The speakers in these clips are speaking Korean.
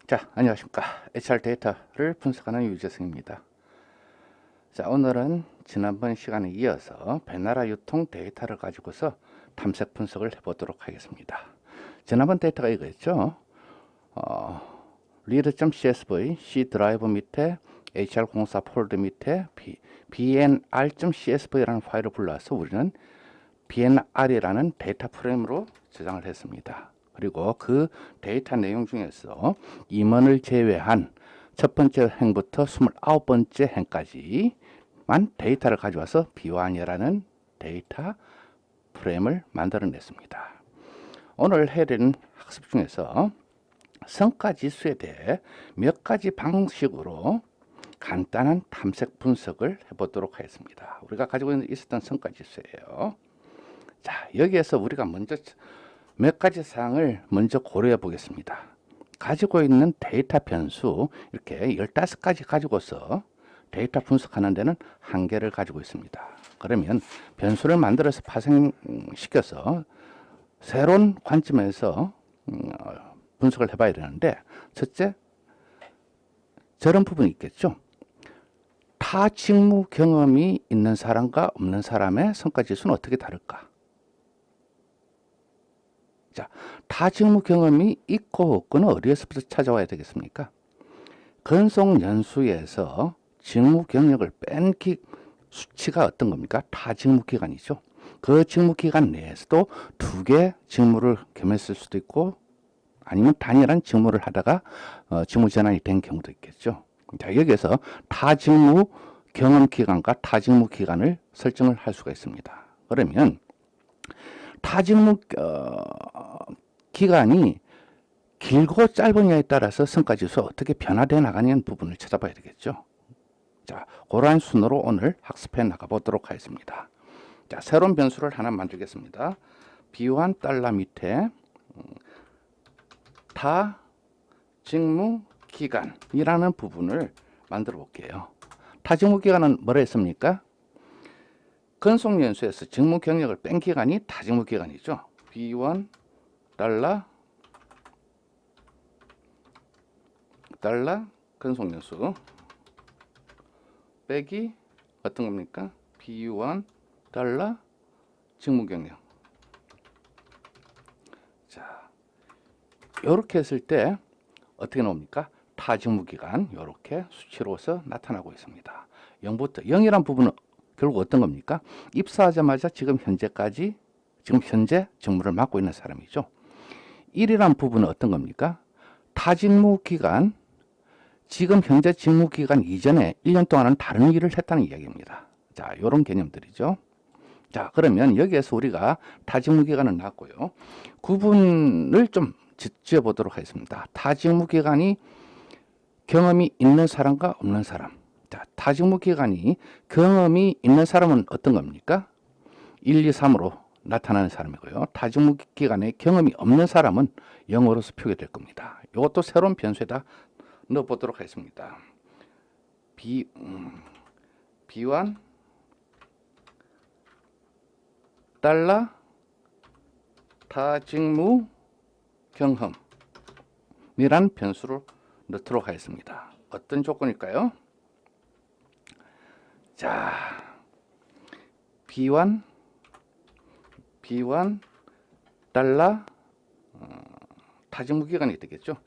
자, 안녕하십니까. HR 데이터를 분석하는 유재승입니다. 자, 오늘은 지난번 시간에 이어서 배나라 유통 데이터를 가지고서 탐색 분석을 해보도록 하겠습니다. 지난번 데이터가 이거였죠. read.csv, C 드라이브 밑에 HR04 폴더 밑에 bnr.csv라는 파일을 불러서 우리는 bnr이라는 데이터 프레임으로 저장을 했습니다. 그리고 그 데이터 내용 중에서 임원을 제외한 첫 번째 행부터 29번째 행까지만 데이터를 가져와서 B1이라는 데이터 프레임을 만들어냈습니다. 오늘 해야 되는 학습 중에서 성과지수에 대해 몇 가지 방식으로 간단한 탐색 분석을 해보도록 하겠습니다. 우리가 가지고 있었던 성과지수예요. 자, 여기에서 우리가 먼저 몇 가지 사항을 먼저 고려해 보겠습니다. 가지고 있는 데이터 변수 이렇게 15가지 가지고서 데이터 분석하는 데는 한계를 가지고 있습니다. 그러면 변수를 만들어서 파생시켜서 새로운 관점에서 분석을 해봐야 되는데, 첫째, 저런 부분이 있겠죠. 타 직무 경험이 있는 사람과 없는 사람의 성과지수는 어떻게 다를까? 자, 타 직무 경험이 있고 없고는 어디에서부터 찾아와야 되겠습니까? 근속 연수에서 직무 경력을 뺀 수치가 어떤 겁니까? 타 직무 기간이죠. 그 직무 기간 내에서도 두 개 직무를 겸했을 수도 있고, 아니면 단일한 직무를 하다가 직무 전환이 된 경우도 있겠죠. 자, 여기에서 타 직무 경험 기간과 타 직무 기간을 설정을 할 수가 있습니다. 그러면 타 직무 기간이 길고 짧으냐에 따라서 성과지수가 어떻게 변화되어 나가냐는 부분을 찾아봐야 되겠죠. 자, 그러한 순으로 오늘 학습해 나가보도록 하겠습니다. 자, 새로운 변수를 하나 만들겠습니다. B1 달러 밑에 타 직무 기간이라는 부분을 만들어 볼게요. 타 직무 기간은 뭐라 했습니까? 근속 연수에서 직무 경력을 뺀 기간이 타 직무 기간이죠. B1 달러 근속 연수 빼기 어떤 겁니까? B1 달러 직무 경력. 자, 이렇게 했을 때 어떻게 나옵니까? 타 직무 기간 이렇게 수치로서 나타나고 있습니다. 0부터 0이란 부분은 결국 어떤 겁니까? 입사하자마자 지금 현재 직무를 맡고 있는 사람이죠. 1이란 부분은 어떤 겁니까? 타 직무 기간, 지금 현재 직무 기간 이전에 1년 동안은 다른 일을 했다는 이야기입니다. 자, 이런 개념들이죠. 자, 그러면 여기에서 우리가 타 직무 기간은 났고요. 구분을 좀 지어 보도록 하겠습니다. 타 직무 기간이 경험이 있는 사람과 없는 사람. 자, 타 직무 기간이 경험이 있는 사람은 어떤 겁니까? 1, 2, 3으로 나타나는 사람이고요. 타 직무 기간에 경험이 없는 사람은 0으로서 표기될 겁니다. 이것도 새로운 변수에다 넣어보도록 하겠습니다. B1 달러 타 직무 경험이란 변수를 넣도록 하겠습니다. 어떤 조건일까요? 자, B1 달러 타 직무 기간이 되겠죠.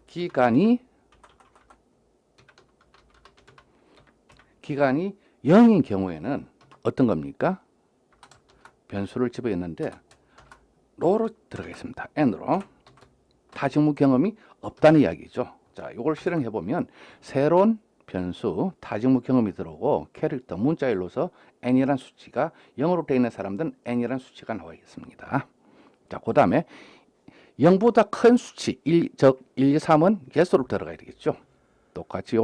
기간이 0인 경우에는 어떤 겁니까? 변수를 집어넣는데 로로 들어가겠습니다. n으로. 타 직무 경험이 없다는 이야기죠. 자, 이걸 실행해 보면 새로운 변수 타 직무 경험이 들어오고 캐릭터 문자열로서 n이란 수치가 0으로 되어 있는 사람들은 n이란 수치가 나와있습니다. 자, 그 다음에 0보다 큰 수치 1, 2, 3은 개수로 들어가야 되겠죠. 똑같이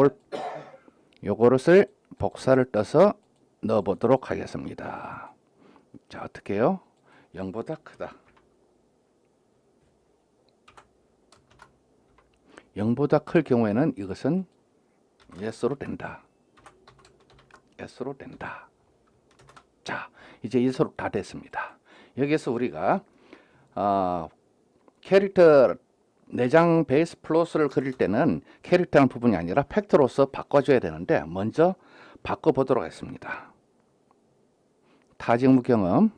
요거를 복사를 떠서 넣어 보도록 하겠습니다. 자, 어떻게 해요? 0보다 크다. 0보다 클 경우에는 이것은 yes로 된다. yes로 된다. 자, 이제 yes로 다 됐습니다. 여기서 우리가 캐릭터 내장 베이스 플롯을 그릴 때는 캐릭터라는 부분이 아니라 팩트로서 바꿔줘야 되는데 먼저 바꿔보도록 하겠습니다. 타직무 경험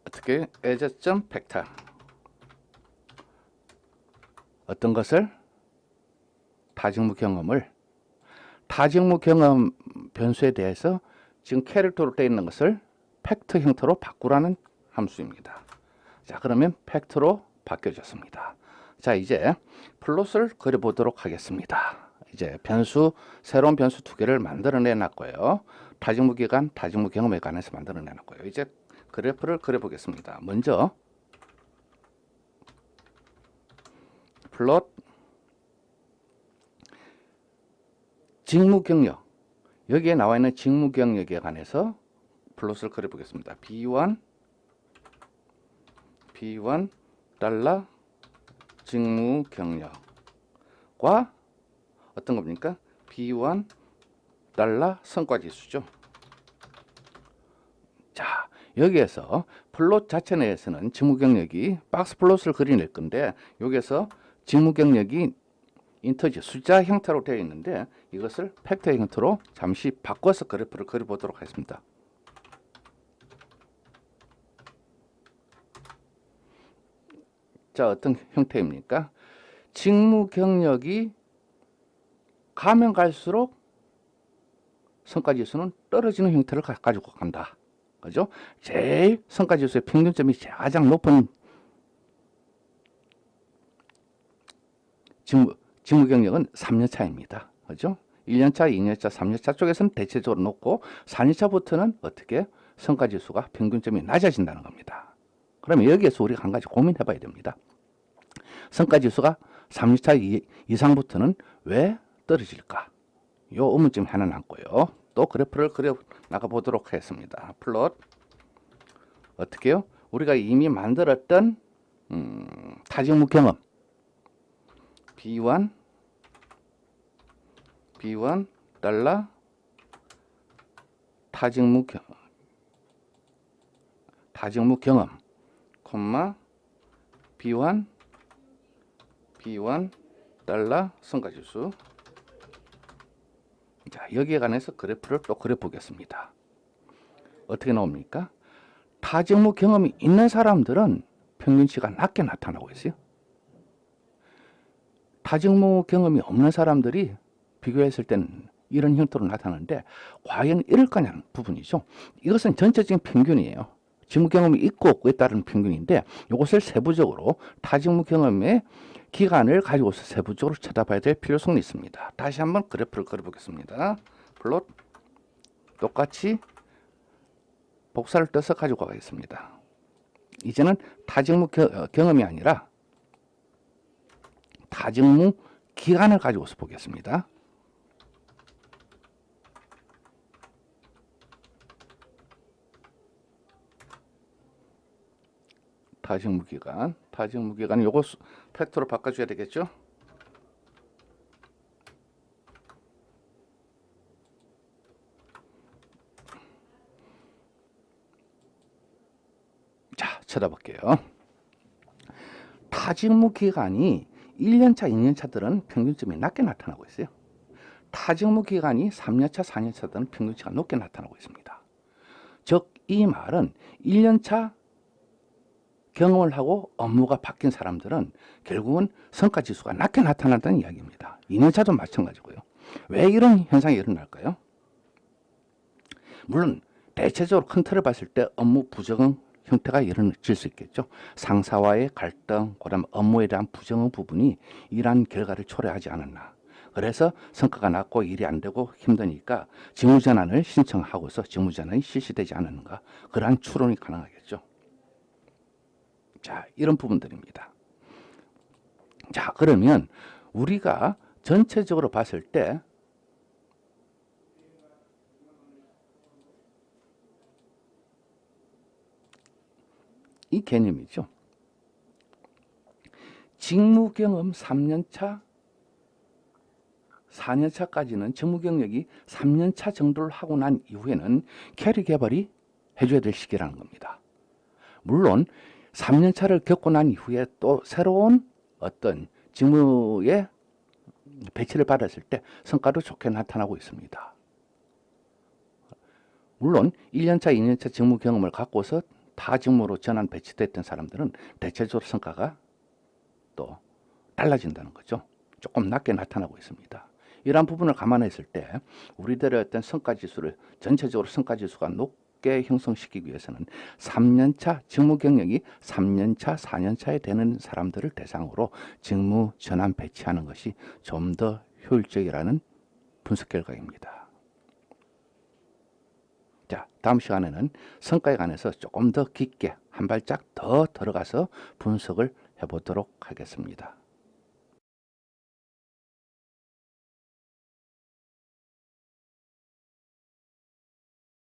어떻게 as.팩터 어떤 것을 타직무 경험을 타직무 경험 변수에 대해서 지금 캐릭터로 되어 있는 것을 팩트 형태로 바꾸라는 함수입니다. 자, 그러면 팩트로 바뀌어졌습니다. 자, 이제 플롯을 그려보도록 하겠습니다. 이제 새로운 변수 두 개를 만들어내 놨고요. 타직무 기간, 타직무 경험에 관해서 만들어내 놨고요. 이제 그래프를 그려보겠습니다. 먼저 플롯 직무 경력, 여기에 나와 있는 직무 경력에 관해서 플롯을 그려보겠습니다. B1 달러 직무 경력과 어떤 겁니까? B1 달러 성과 지수죠. 자, 여기에서 플롯 자체 내에서는 직무 경력이 박스 플롯을 그려낼 건데 여기에서 직무 경력이 인터지 숫자 형태로 되어 있는데 이것을 팩터 형태로 잠시 바꿔서 그래프를 그려보도록 하겠습니다. 자, 어떤 형태입니까? 직무 경력이 가면 갈수록 성과지수는 떨어지는 형태를 가지고 간다. 그죠? 제일 성과지수의 평균점이 가장 높은 직무 경력은 3년차입니다. 그죠? 1년차, 2년차, 3년차 쪽에서는 대체적으로 높고 4년차부터는 어떻게 성과지수가 평균점이 낮아진다는 겁니다. 그러면 여기에서 우리가 한 가지 고민해 봐야 됩니다. 성과지수가 3년차 이상부터는 왜 떨어질까? 요 의문점 하나 남고요. 또 그래프를 그려 나가 보도록 하겠습니다. 플롯 어떻게요? 우리가 이미 만들었던 타직무 경험 B1 달러 타직무 경험 콤마 B1 달러 성과지수. 자, 여기에 관해서 그래프를 또 그려보겠습니다. 어떻게 나옵니까? 타직무 경험이 있는 사람들은 평균치가 낮게 나타나고 있어요. 타직무 경험이 없는 사람들이 비교했을 때는 이런 형태로 나타나는데 과연 이럴 거냐는 부분이죠. 이것은 전체적인 평균이에요. 직무 경험이 있고 없고에 따른 평균인데 이것을 세부적으로 타직무 경험의 기간을 가지고서 세부적으로 쳐다봐야 될 필요성이 있습니다. 다시 한번 그래프를 그려보겠습니다. 플롯 똑같이 복사를 떠서 가지고 가겠습니다. 이제는 타직무 경험이 아니라 타직무 기간을 가지고서 보겠습니다. 타직무 기간 요거 팩터로 바꿔줘야 되겠죠? 자, 쳐다볼게요. 타직무 기간이 1년차, 2년차들은 평균점이 낮게 나타나고 있어요. 타직무 기간이 3년차, 4년차들은 평균치가 높게 나타나고 있습니다. 즉, 이 말은 1년차 경험을 하고 업무가 바뀐 사람들은 결국은 성과지수가 낮게 나타난다는 이야기입니다. 2년차도 마찬가지고요. 왜 이런 현상이 일어날까요? 물론 대체적으로 큰 틀을 봤을 때 업무 부적응 형태가 일어날 수 있겠죠. 상사와의 갈등, 그다음 업무에 대한 부정응 부분이 이러한 결과를 초래하지 않았나. 그래서 성과가 낮고 일이 안 되고 힘드니까 직무전환을 신청하고서 직무전환이 실시되지 않았는가. 그러한 추론이 가능하겠죠. 자, 이런 부분들입니다. 자, 그러면 우리가 전체적으로 봤을 때 이 개념이죠. 직무 경험 3년차 4년차까지는 직무 경력이 3년차 정도를 하고 난 이후에는 캐리 개발이 해줘야 될 시기라는 겁니다. 물론 3년차를 겪고 난 이후에 또 새로운 어떤 직무에 배치를 받았을 때 성과도 좋게 나타나고 있습니다. 물론 1년차, 2년차 직무 경험을 갖고서 타 직무로 전환 배치됐던 사람들은 대체적으로 성과가 또 달라진다는 거죠. 조금 낮게 나타나고 있습니다. 이러한 부분을 감안했을 때 우리들의 어떤 성과지수를 전체적으로 성과지수가 높게 형성시키기 위해서는 3년차 직무 경력이 3년차, 4년차에 되는 사람들을 대상으로 직무 전환 배치하는 것이 좀 더 효율적이라는 분석 결과입니다. 자, 다음 시간에는 성과에 관해서 조금 더 깊게 한 발짝 더 들어가서 분석을 해보도록 하겠습니다.